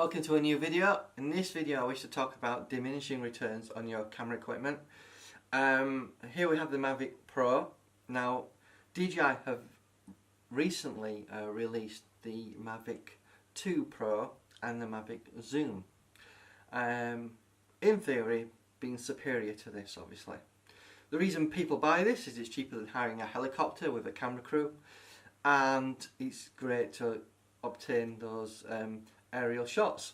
Welcome to a new video. In this video I wish to talk about diminishing returns on your camera equipment. Here we have the Mavic Pro. Now DJI have recently released the Mavic 2 Pro and the Mavic Zoom. In theory being superior to this obviously. The reason people buy this is it's cheaper than hiring a helicopter with a camera crew, and it's great to obtain those aerial shots.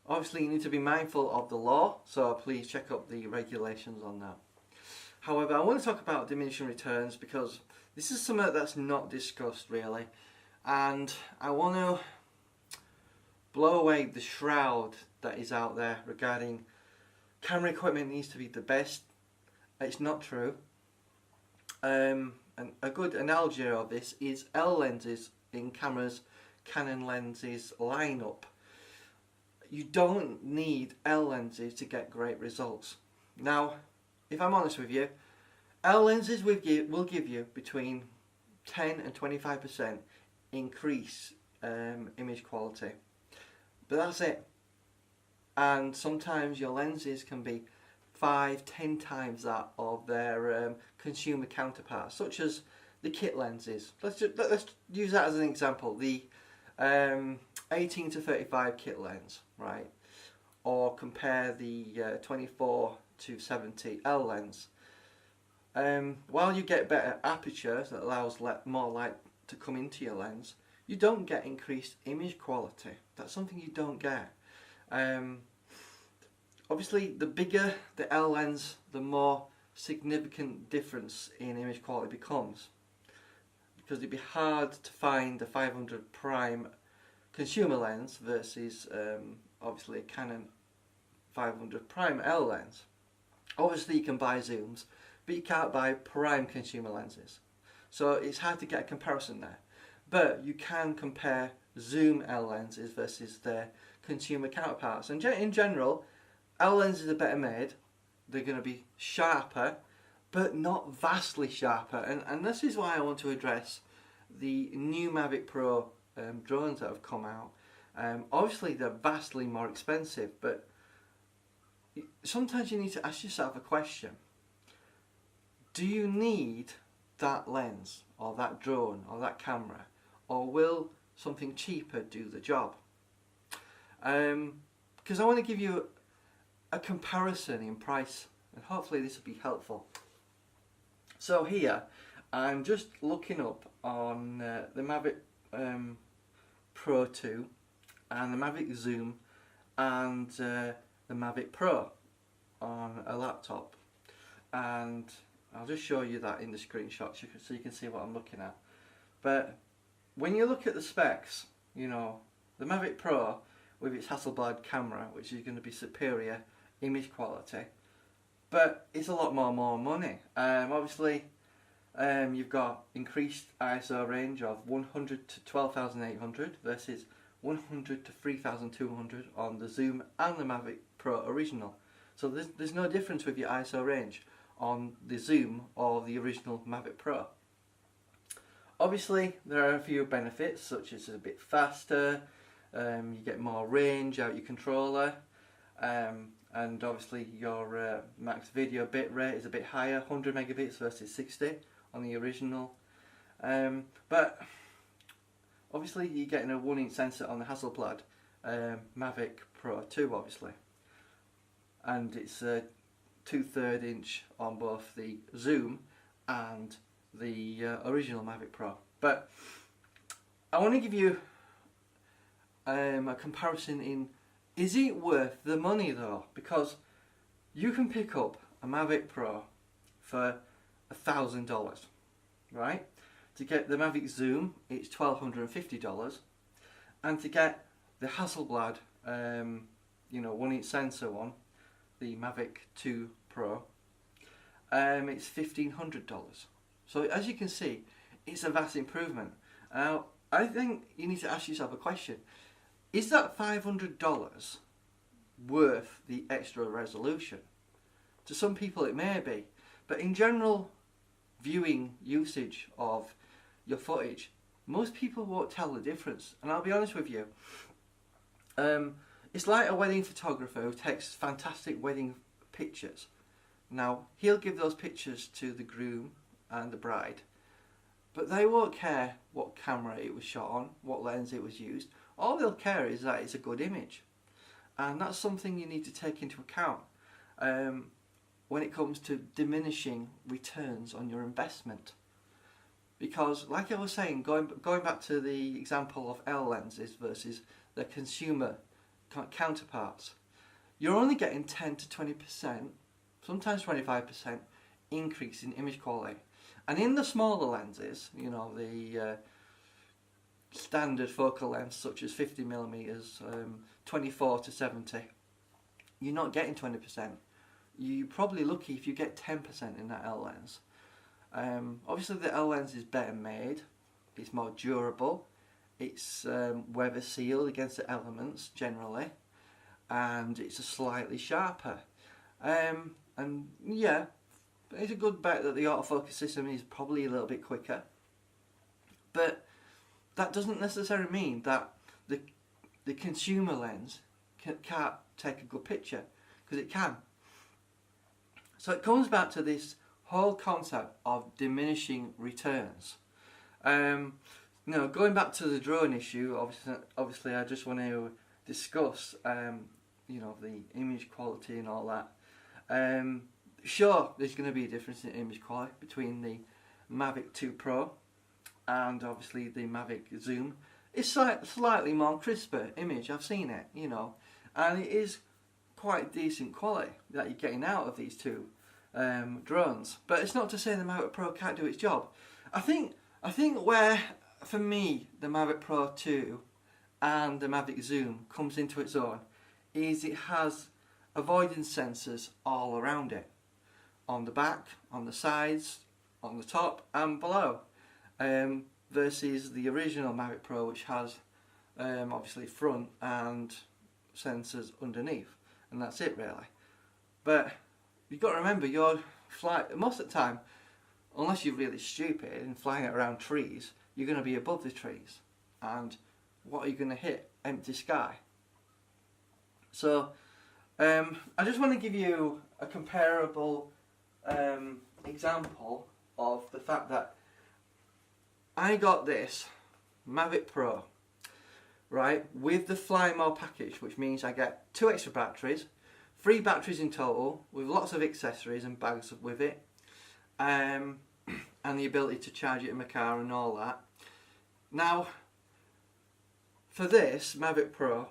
Obviously you need to be mindful of the law, so please check up the regulations on that. However, I want to talk about diminishing returns because this is something that's not discussed really, and I want to blow away the shroud that is out there regarding camera equipment needs to be the best. It's not true. And a good analogy of this is L lenses in cameras. Canon lenses lineup. You don't need L lenses to get great results. Now, if I'm honest with you, L lenses will give you between 10 and 25% increase image quality, but that's it. And sometimes your lenses can be 5-10 times that of their consumer counterparts, such as the kit lenses. Let's use that as an example. The 18 to 35 kit lens, right? Or compare the 24 to 70 L lens. While you get better aperture that allows more light to come into your lens, you don't get increased image quality. That's something you don't get. Obviously, the bigger the L lens, the more significant difference in image quality becomes. Because it'd be hard to find a 500 prime consumer lens versus obviously a Canon 500 prime L lens. Obviously you can buy zooms, but you can't buy prime consumer lenses, so it's hard to get a comparison there. But you can compare zoom L lenses versus their consumer counterparts, and in general L lenses are better made. They're going to be sharper, but not vastly sharper, and this is why I want to address the new Mavic Pro drones that have come out. Obviously they're vastly more expensive, but sometimes you need to ask yourself a question. Do you need that lens or that drone or that camera, or will something cheaper do the job? Because I want to give you a comparison in price, and hopefully this will be helpful. So here I'm just looking up on the Mavic Pro 2 and the Mavic Zoom and the Mavic Pro on a laptop, and I'll just show you that in the screenshot so you can see what I'm looking at. But when you look at the specs, you know, the Mavic Pro with its Hasselblad camera, which is going to be superior image quality, but it's a lot more money. Obviously you've got increased ISO range of 100 to 12,800 versus 100 to 3,200 on the Zoom and the Mavic Pro original. So there's no difference with your ISO range on the Zoom or the original Mavic Pro. Obviously there are a few benefits, such as it's a bit faster, you get more range out your controller, and obviously your max video bit rate is a bit higher, 100 megabits versus 60 on the original. But obviously you're getting a 1-inch sensor on the Hasselblad Mavic Pro 2 obviously, and it's a 2/3 inch on both the Zoom and the original Mavic Pro. But I want to give you a comparison in, is it worth the money though? Because you can pick up a Mavic Pro for $1,000, right? To get the Mavic Zoom, it's $1,250, and to get the Hasselblad, you know, 1-inch sensor one, the Mavic 2 Pro, it's $1,500. So as you can see, it's a vast improvement. Now, I think you need to ask yourself a question: is that $500 worth the extra resolution? To some people it may be, but in general viewing usage of your footage, most people won't tell the difference. And I'll be honest with you, It's like a wedding photographer who takes fantastic wedding pictures. Now, he'll give those pictures to the groom and the bride, but they won't care what camera it was shot on, what lens it was used. All they'll care is that it's a good image. And that's something you need to take into account when it comes to diminishing returns on your investment. Because, like I was saying, going back to the example of L lenses versus the consumer counterparts, you're only getting 10 to 20%, sometimes 25% increase in image quality. And in the smaller lenses, you know, the standard focal lengths such as 50mm, 24 to 70, you're not getting 20%. You're probably lucky if you get 10% in that L lens. Obviously the L lens is better made, it's more durable, it's weather sealed against the elements generally, and it's a slightly sharper. And yeah, it's a good bet that the autofocus system is probably a little bit quicker, but that doesn't necessarily mean that the consumer lens can't take a good picture, because it can. So it comes back to this whole concept of diminishing returns. Now, going back to the drone issue, obviously I just want to discuss you know, the image quality and all that. Sure, there's going to be a difference in image quality between the Mavic 2 Pro and obviously the Mavic Zoom. It's slightly more crisper image, I've seen it, you know, and it is quite decent quality that you're getting out of these two drones. But it's not to say the Mavic Pro can't do its job. I think where, for me, the Mavic Pro 2 and the Mavic Zoom comes into its own is it has avoidance sensors all around it, on the back, on the sides, on the top and below, versus the original Mavic Pro, which has obviously front and sensors underneath, and that's it really. But you've got to remember, you're flying most of the time, unless you're really stupid and flying it around trees, you're going to be above the trees, and what are you going to hit? Empty sky. So I just want to give you a comparable example of the fact that I got this Mavic Pro, right, with the Fly More package, which means I get 2 extra batteries, 3 batteries in total, with lots of accessories and bags with it, and the ability to charge it in my car and all that. Now, for this Mavic Pro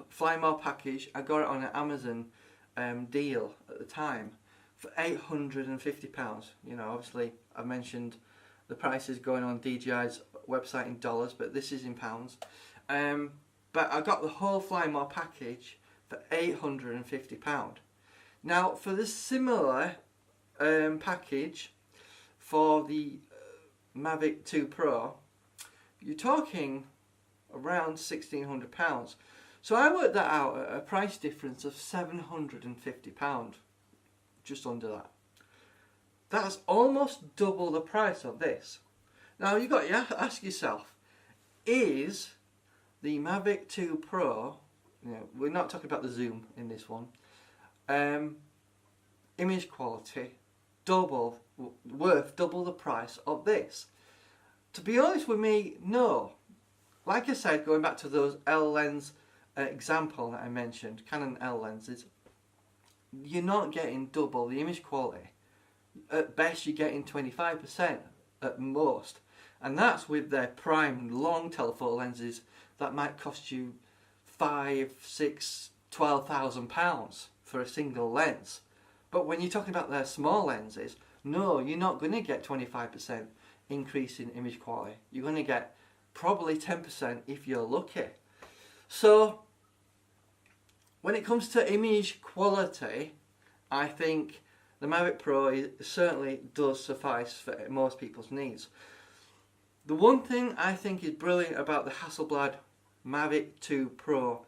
Fly More package, I got it on an Amazon deal at the time for £850. You know, obviously I mentioned the prices going on DJI's website in dollars, but this is in pounds. But I got the whole Fly More package for £850. Now, for the similar package for the Mavic 2 Pro, you're talking around £1,600. So I worked that out at a price difference of £750, just under that. That's almost double the price of this. Now you've got to ask yourself, is the Mavic 2 Pro, you know, we're not talking about the zoom in this one, image quality worth double the price of this? To be honest with me, no. Like I said, going back to those L lens example that I mentioned, Canon L lenses, you're not getting double the image quality. At best you're getting 25% at most, and that's with their prime long telephoto lenses that might cost you £5,000, £6,000, £12,000 for a single lens. But when you're talking about their small lenses, no, you're not going to get 25% increase in image quality. You're going to get probably 10% if you're lucky. So when it comes to image quality, I think the Mavic Pro certainly does suffice for most people's needs. The one thing I think is brilliant about the Hasselblad Mavic 2 Pro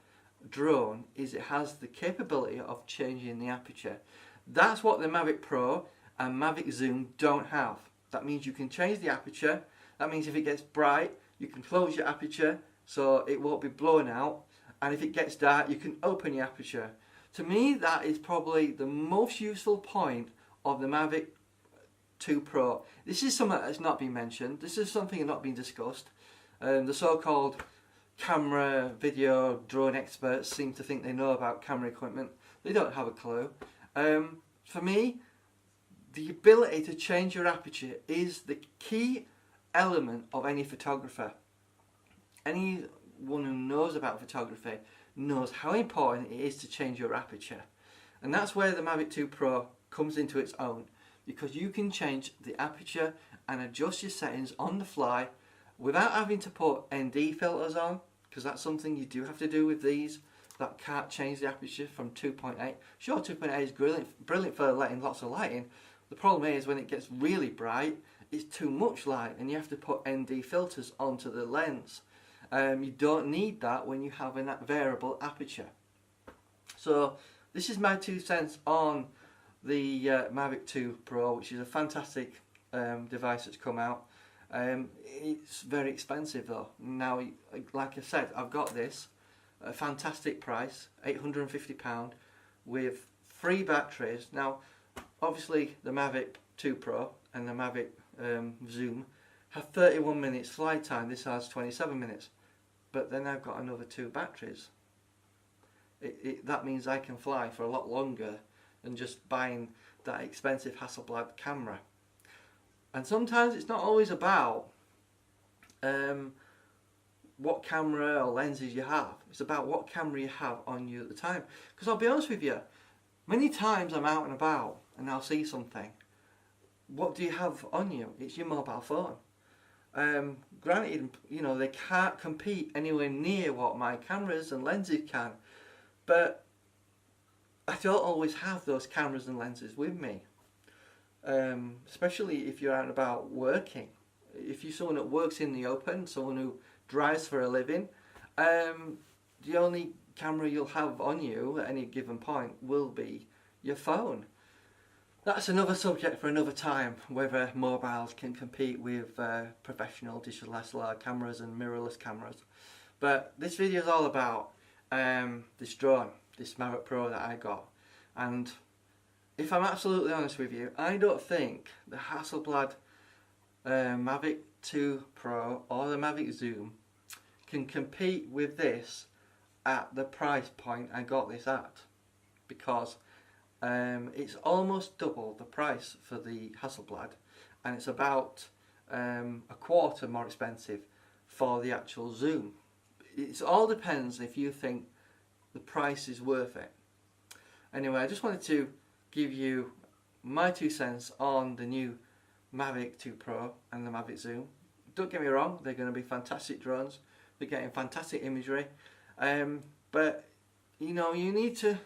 drone is it has the capability of changing the aperture. That's what the Mavic Pro and Mavic Zoom don't have. That means you can change the aperture. That means if it gets bright, you can close your aperture so it won't be blown out, and if it gets dark you can open your aperture. To me, that is probably the most useful point of the Mavic 2 Pro. This is something that's not been mentioned. This is something that's not been discussed. The so-called camera, video, drone experts seem to think they know about camera equipment. They don't have a clue. For me, the ability to change your aperture is the key element of any photographer. Anyone who knows about photography knows how important it is to change your aperture. And that's where the Mavic 2 Pro comes into its own, because you can change the aperture and adjust your settings on the fly without having to put ND filters on, because that's something you do have to do with these that can't change the aperture from 2.8. Sure, 2.8 is brilliant for letting lots of light in. The problem is when it gets really bright, it's too much light and you have to put ND filters onto the lens. You don't need that when you have a variable aperture. So this is my 2 cents on the Mavic 2 Pro, which is a fantastic device that's come out. It's very expensive though. Now, like I said, I've got this at a fantastic price, £850, with 3 batteries. Now, obviously the Mavic 2 Pro and the Mavic Zoom have 31 minutes flight time. This has 27 minutes. But then I've got another 2 batteries. That means I can fly for a lot longer than just buying that expensive Hasselblad camera. And sometimes it's not always about what camera or lenses you have. It's about what camera you have on you at the time. Because I'll be honest with you, many times I'm out and about and I'll see something. What do you have on you? It's your mobile phone. Granted, you know, they can't compete anywhere near what my cameras and lenses can, but I don't always have those cameras and lenses with me. Especially if you're out and about working. If you're someone that works in the open, someone who drives for a living, the only camera you'll have on you at any given point will be your phone. That's another subject for another time, whether mobiles can compete with professional digital SLR cameras and mirrorless cameras. But this video is all about this drone, this Mavic Pro that I got. And if I'm absolutely honest with you, I don't think the Hasselblad Mavic 2 Pro or the Mavic Zoom can compete with this at the price point I got this at, because it's almost double the price for the Hasselblad, and it's about a quarter more expensive for the actual Zoom. It all depends if you think the price is worth it. Anyway, I just wanted to give you my 2 cents on the new Mavic 2 Pro and the Mavic Zoom. Don't get me wrong, they're going to be fantastic drones. They're getting fantastic imagery. But you know, you need to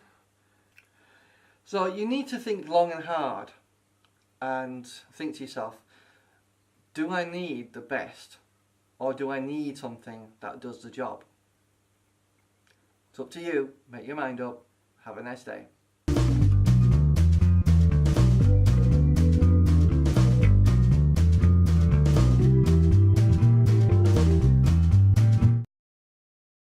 think long and hard and think to yourself, do I need the best, or do I need something that does the job? It's up to you. Make your mind up. Have a nice day.